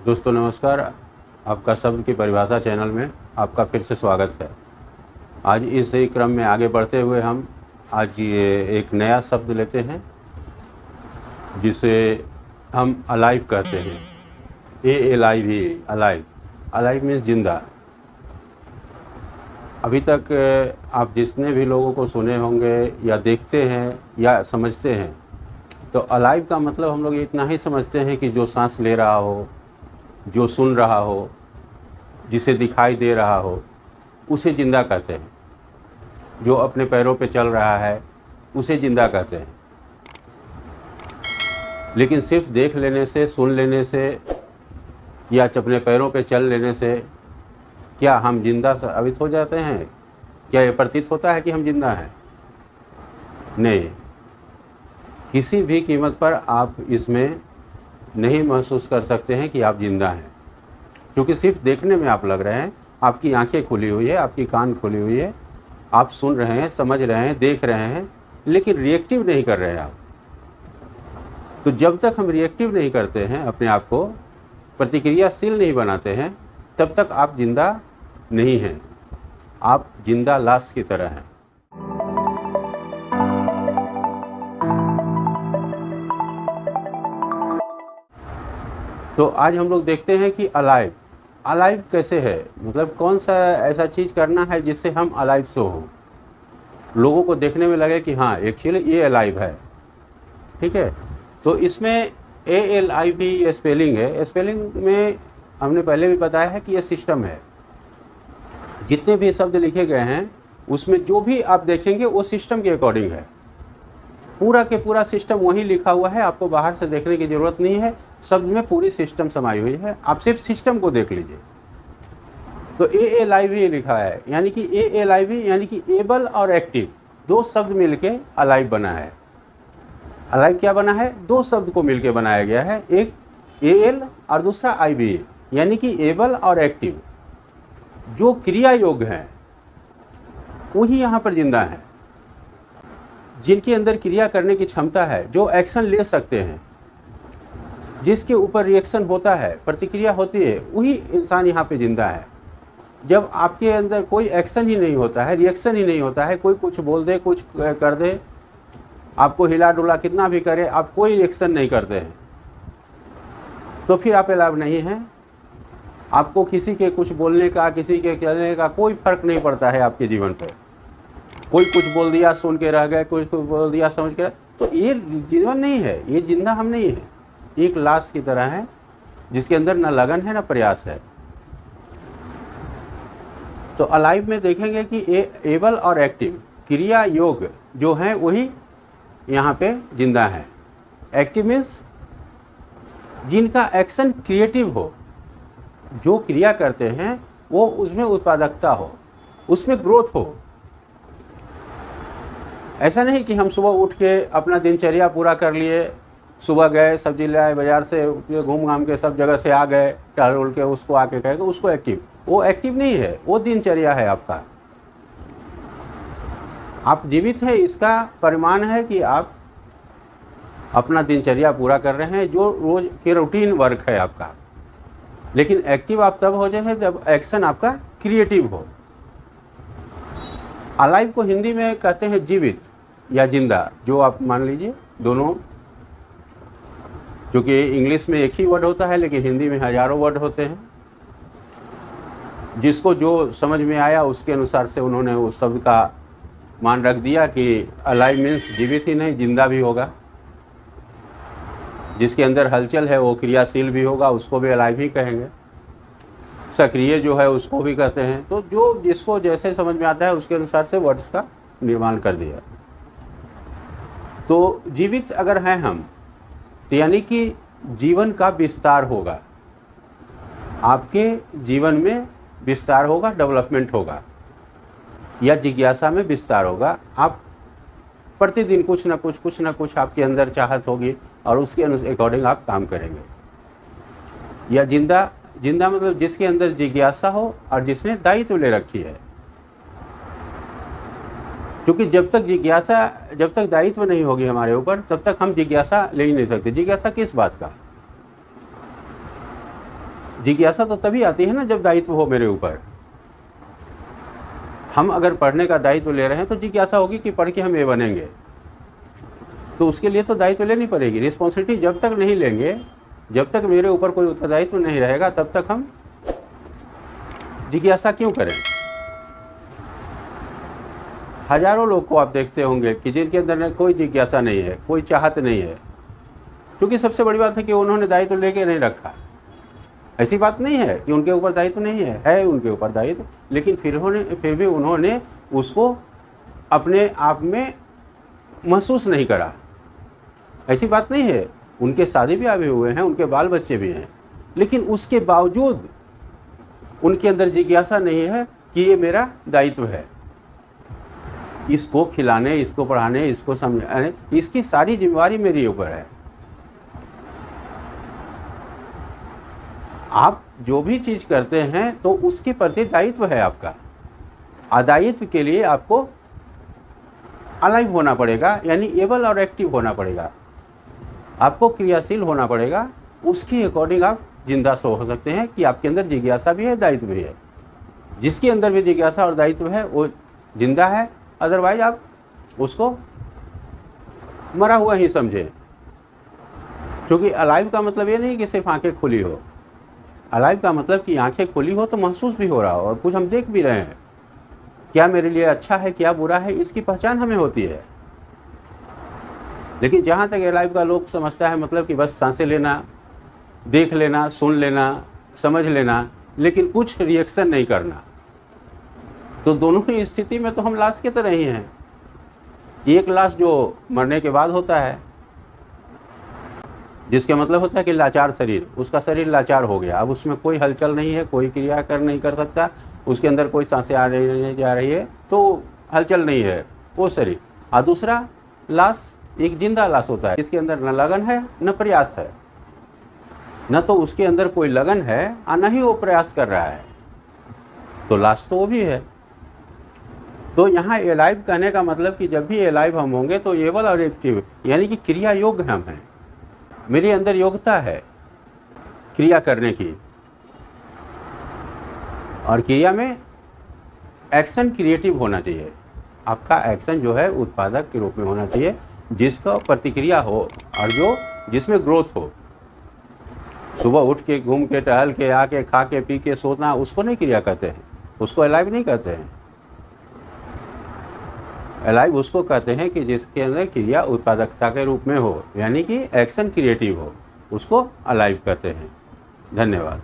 दोस्तों नमस्कार। आपका शब्द की परिभाषा चैनल में आपका फिर से स्वागत है। आज इस ही क्रम में आगे बढ़ते हुए हम आज ये एक नया शब्द लेते हैं जिसे हम अलाइव कहते हैं। ALIVE alive. अलाइव मीन्स जिंदा। अभी तक आप जितने भी लोगों को सुने होंगे या देखते हैं या समझते हैं, तो अलाइव का मतलब हम लोग इतना ही समझते हैं कि जो सांस ले रहा हो, जो सुन रहा हो, जिसे दिखाई दे रहा हो, उसे जिंदा कहते हैं। जो अपने पैरों पे चल रहा है उसे जिंदा कहते हैं। लेकिन सिर्फ देख लेने से, सुन लेने से या अपने पैरों पे चल लेने से क्या हम जिंदा साबित हो जाते हैं? क्या ये प्रतीत होता है कि हम जिंदा हैं? नहीं। किसी भी कीमत पर आप इसमें नहीं महसूस कर सकते हैं कि आप जिंदा हैं, क्योंकि सिर्फ देखने में आप लग रहे हैं। आपकी आंखें खुली हुई है, आपकी कान खुली हुई है, आप सुन रहे हैं, समझ रहे हैं, देख रहे हैं, लेकिन रिएक्टिव नहीं कर रहे हैं आप। तो जब तक हम रिएक्टिव नहीं करते हैं, अपने आप को प्रतिक्रियाशील नहीं बनाते हैं, तब तक आप जिंदा नहीं हैं। आप जिंदा लाश की तरह हैं। तो आज हम लोग देखते हैं कि अलाइव कैसे है, मतलब कौन सा ऐसा चीज़ करना है जिससे हम अलाइव सो हो, लोगों को देखने में लगे कि हाँ एक्चुअली ये अलाइव है। ठीक है। तो इसमें ALIVE स्पेलिंग है। स्पेलिंग में हमने पहले भी बताया है कि ये सिस्टम है। जितने भी शब्द लिखे गए हैं उसमें जो भी आप देखेंगे वो सिस्टम के अकॉर्डिंग है। पूरा के पूरा सिस्टम वही लिखा हुआ है, आपको बाहर से देखने की ज़रूरत नहीं है। शब्द में पूरी सिस्टम समाई हुई है, आप सिर्फ सिस्टम को देख लीजिए। तो ALIVE लिखा है, यानी कि ALIVE यानी कि एबल और एक्टिव दो शब्द मिलके अलाइव बना है। अलाइव क्या बना है? दो शब्द को मिलके बनाया गया है, एक AL और दूसरा IVE, यानी कि एबल और एक्टिव। जो क्रिया योग्य हैं वही यहाँ पर जिंदा हैं, जिनके अंदर क्रिया करने की क्षमता है, जो एक्शन ले सकते हैं, जिसके ऊपर रिएक्शन होता है, प्रतिक्रिया होती है, वही इंसान यहाँ पे जिंदा है। जब आपके अंदर कोई एक्शन ही नहीं होता है, रिएक्शन ही नहीं होता है, कोई कुछ बोल दे, कुछ कर दे, आपको हिला डुला कितना भी करे, आप कोई रिएक्शन नहीं करते हैं, तो फिर आप अलाइव नहीं हैं। आपको किसी के कुछ बोलने का, किसी के कहने का कोई फर्क नहीं पड़ता है आपके जीवन पे। कोई कुछ बोल दिया, सुन के रह गए, कोई कुछ बोल दिया, समझ के, तो ये जीवन नहीं है, ये जिंदा हम नहीं है। एक लाश की तरह है जिसके अंदर न लगन है न प्रयास है। तो अलाइव में देखेंगे कि एबल और एक्टिव क्रिया योग जो हैं वही यहाँ पे जिंदा है। एक्टिव मीन्स जिनका एक्शन क्रिएटिव हो, जो क्रिया करते हैं वो उसमें उत्पादकता हो, उसमें ग्रोथ हो। ऐसा नहीं कि हम सुबह उठ के अपना दिनचर्या पूरा कर लिए, सुबह गए, सब्जी ले आए बाज़ार से, घूम घाम के सब जगह से आ गए, टहल उल के उसको आके कहेंगे उसको एक्टिव। वो एक्टिव नहीं है, वो दिनचर्या है आपका। आप जीवित हैं, इसका परिमाण है कि आप अपना दिनचर्या पूरा कर रहे हैं, जो रोज़ के रूटीन वर्क है आपका। लेकिन एक्टिव आप तब हो जाए जब एक्शन आपका क्रिएटिव हो। अलाइव को हिंदी में कहते हैं जीवित या जिंदा, जो आप मान लीजिए दोनों, क्योंकि इंग्लिश में एक ही वर्ड होता है लेकिन हिंदी में हजारों वर्ड होते हैं। जिसको जो समझ में आया उसके अनुसार से उन्होंने उस शब्द का मान रख दिया कि अलाइव मीन्स जीवित ही नहीं, जिंदा भी होगा। जिसके अंदर हलचल है वो क्रियाशील भी होगा, उसको भी अलाइव ही कहेंगे। सक्रिय जो है उसको भी कहते हैं। तो जो जिसको जैसे समझ में आता है उसके अनुसार से वर्ड्स का निर्माण कर दिया। तो जीवित अगर हैं हम, तो यानी कि जीवन का विस्तार होगा, आपके जीवन में विस्तार होगा, डेवलपमेंट होगा या जिज्ञासा में विस्तार होगा। आप प्रतिदिन कुछ ना कुछ आपके अंदर चाहत होगी और उसके अकॉर्डिंग आप काम करेंगे। या जिंदा मतलब जिसके अंदर जिज्ञासा हो और जिसने दायित्व ले रखी है। क्योंकि जब तक दायित्व नहीं होगी हमारे ऊपर, तब तक हम जिज्ञासा ले ही नहीं सकते। जिज्ञासा किस बात का? जिज्ञासा तो तभी आती है ना जब दायित्व हो मेरे ऊपर। हम अगर पढ़ने का दायित्व ले रहे हैं तो जिज्ञासा होगी कि पढ़ के हम ये बनेंगे, तो उसके लिए तो दायित्व लेनी पड़ेगी। रिस्पॉन्सिबिलिटी जब तक नहीं लेंगे, जब तक मेरे ऊपर कोई उत्तरदायित्व नहीं रहेगा, तब तक हम जिज्ञासा क्यों करें। हजारों लोग को आप देखते होंगे कि जिनके अंदर कोई जिज्ञासा नहीं है, कोई चाहत नहीं है, क्योंकि सबसे बड़ी बात है कि उन्होंने दायित्व लेके नहीं रखा। ऐसी बात नहीं है कि उनके ऊपर दायित्व नहीं है उनके ऊपर दायित्व, लेकिन फिर भी उन्होंने उसको अपने आप में महसूस नहीं करा। ऐसी बात नहीं है, उनके शादी ब्याह भी हुए हैं, उनके बाल बच्चे भी हैं, लेकिन उसके बावजूद उनके अंदर जिज्ञासा नहीं है कि ये मेरा दायित्व है, इसको खिलाने, इसको पढ़ाने, इसको समझाने, इसकी सारी जिम्मेवारी मेरे ऊपर है। आप जो भी चीज़ करते हैं तो उसके प्रति दायित्व है आपका। अदायित्व के लिए आपको अलाइव होना पड़ेगा, यानी एबल और एक्टिव होना पड़ेगा। आपको क्रियाशील होना पड़ेगा, उसके अकॉर्डिंग आप जिंदा सो हो सकते हैं कि आपके अंदर जिज्ञासा भी है, दायित्व भी है। जिसके अंदर भी जिज्ञासा और दायित्व है वो जिंदा है, अदरवाइज आप उसको मरा हुआ ही समझें। क्योंकि अलाइव का मतलब ये नहीं कि सिर्फ आंखें खुली हो। अलाइव का मतलब कि आंखें खुली हो तो महसूस भी हो रहा हो और कुछ हम देख भी रहे हैं। क्या मेरे लिए अच्छा है, क्या बुरा है, इसकी पहचान हमें होती है। लेकिन जहाँ तक अलाइव का लोग समझता है मतलब कि बस सांसें लेना, देख लेना, सुन लेना, समझ लेना, लेकिन कुछ रिएक्शन नहीं करना, तो दोनों ही स्थिति में तो हम लाश की तरह ही हैं। एक लाश जो मरने के बाद होता है, जिसका मतलब होता है कि लाचार शरीर, उसका शरीर लाचार हो गया, अब उसमें कोई हलचल नहीं है, कोई क्रिया नहीं कर सकता, उसके अंदर कोई सांसें आ रही नहीं जा रही है, तो हलचल नहीं है वो शरीर। और दूसरा लाश एक जिंदा लाश होता है, इसके अंदर न लगन है न प्रयास है, न तो उसके अंदर कोई लगन है और न ही वो प्रयास कर रहा है, तो लाश तो वो भी है। तो यहाँ एलाइव कहने का मतलब कि जब भी एलाइव हम होंगे तो एबल और एक्टिव, यानी कि क्रिया योग्य हम हैं। मेरे अंदर योग्यता है क्रिया करने की, और क्रिया में एक्शन क्रिएटिव होना चाहिए। आपका एक्शन जो है उत्पादक के रूप में होना चाहिए, जिसका प्रतिक्रिया हो और जिसमें ग्रोथ हो। सुबह उठ के, घूम के, टहल के, आके, खा के, पी के सोना, उसको नहीं क्रिया कहते हैं, उसको अलाइव नहीं कहते हैं। अलाइव उसको कहते हैं कि जिसके अंदर क्रिया उत्पादकता के रूप में हो, यानी कि एक्शन क्रिएटिव हो, उसको अलाइव कहते हैं। धन्यवाद।